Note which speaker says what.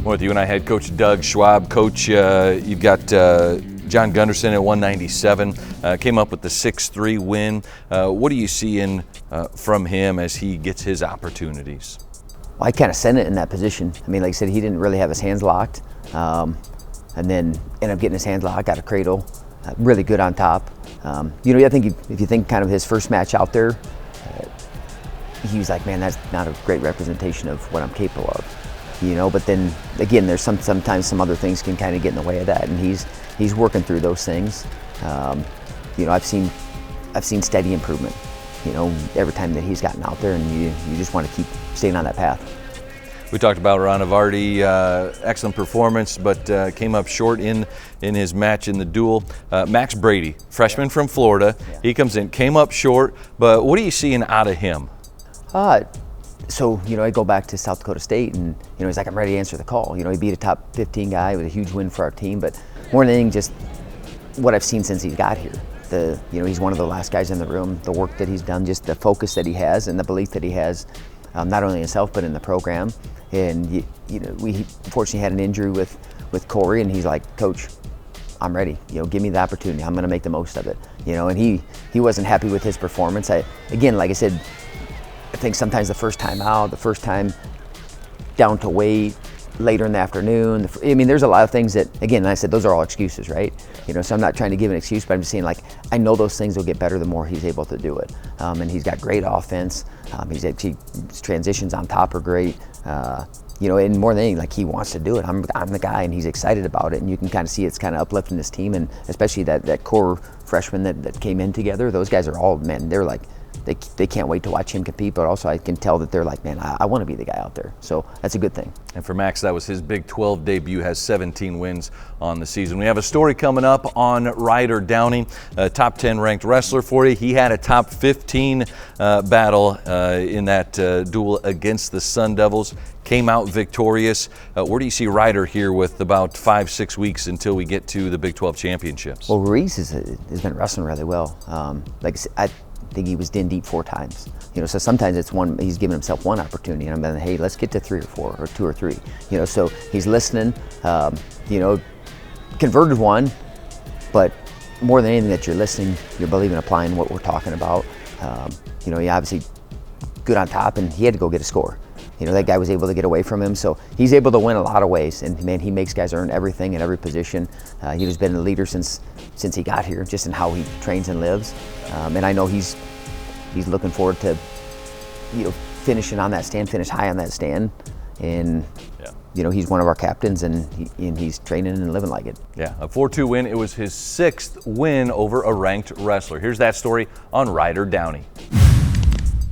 Speaker 1: Well, with UNI head coach Doug Schwab. Coach, you've got John Gunderson at 197, came up with the 6-3 win. What are you seeing from him as he gets his opportunities?
Speaker 2: Well, I kind of sent it in that position. I mean, like I said, he didn't really have his hands locked, and then ended up getting his hands locked, got a cradle, really good on top. I think if you think kind of his first match out there, he was like, man, that's not a great representation of what I'm capable of. But then again, there's sometimes some other things can kind of get in the way of that, and he's working through those things. I've seen steady improvement, every time that he's gotten out there, and you just want to keep staying on that path.
Speaker 1: We talked about Ranavardi, excellent performance, but came up short in his match in the duel. Max Brady, freshman from Florida, he comes in, came up short, but what are you seeing out of him?
Speaker 2: So, I go back to South Dakota State, and, he's like, I'm ready to answer the call. He beat a top 15 guy with a huge win for our team, but more than anything, just what I've seen since he got here. He's one of the last guys in the room, the work that he's done, just the focus that he has and the belief that he has, not only in himself, but in the program. And, we fortunately had an injury with Corey, and he's like, Coach, I'm ready. Give me the opportunity. I'm going to make the most of it. And he wasn't happy with his performance. Again, like I said, I think sometimes the first time out, the first time down to weight, later in the afternoon. There's a lot of things that, again, I said, those are all excuses, right? So I'm not trying to give an excuse, but I'm just saying, like, I know those things will get better the more he's able to do it. And he's got great offense. His transitions on top are great. And more than anything, like, he wants to do it. I'm the guy, and he's excited about it. And you can kind of see it's kind of uplifting this team, and especially that core freshman that came in together. Those guys are all, man, they're like, they can't wait to watch him compete, but also I can tell that they're like, man, I want to be the guy out there. So that's a good thing.
Speaker 1: And for Max, that was his Big 12 debut, has 17 wins on the season. We have a story coming up on Ryder Downey, a top 10 ranked wrestler for you. He had a top 15 battle in that duel against the Sun Devils, came out victorious. Where do you see Ryder here with about 5-6 weeks until we get to the Big 12 championships?
Speaker 2: Well, Ruiz has been wrestling really well. I think he was in deep 4 times. So sometimes he's giving himself one opportunity, and I'm like, hey, let's get to 3 or 4 or 2 or 3. So he's listening. Converted one, but more than anything that you're listening, you're believing, applying what we're talking about. He obviously good on top, and he had to go get a score. That guy was able to get away from him, so he's able to win a lot of ways. And man, he makes guys earn everything in every position. He's been a leader since he got here, just in how he trains and lives. And I know he's looking forward to finishing on that stand, finish high on that stand. And he's one of our captains, and he's training and living like it.
Speaker 1: Yeah, a 4-2 win. It was his 6th win over a ranked wrestler. Here's that story on Ryder Downey.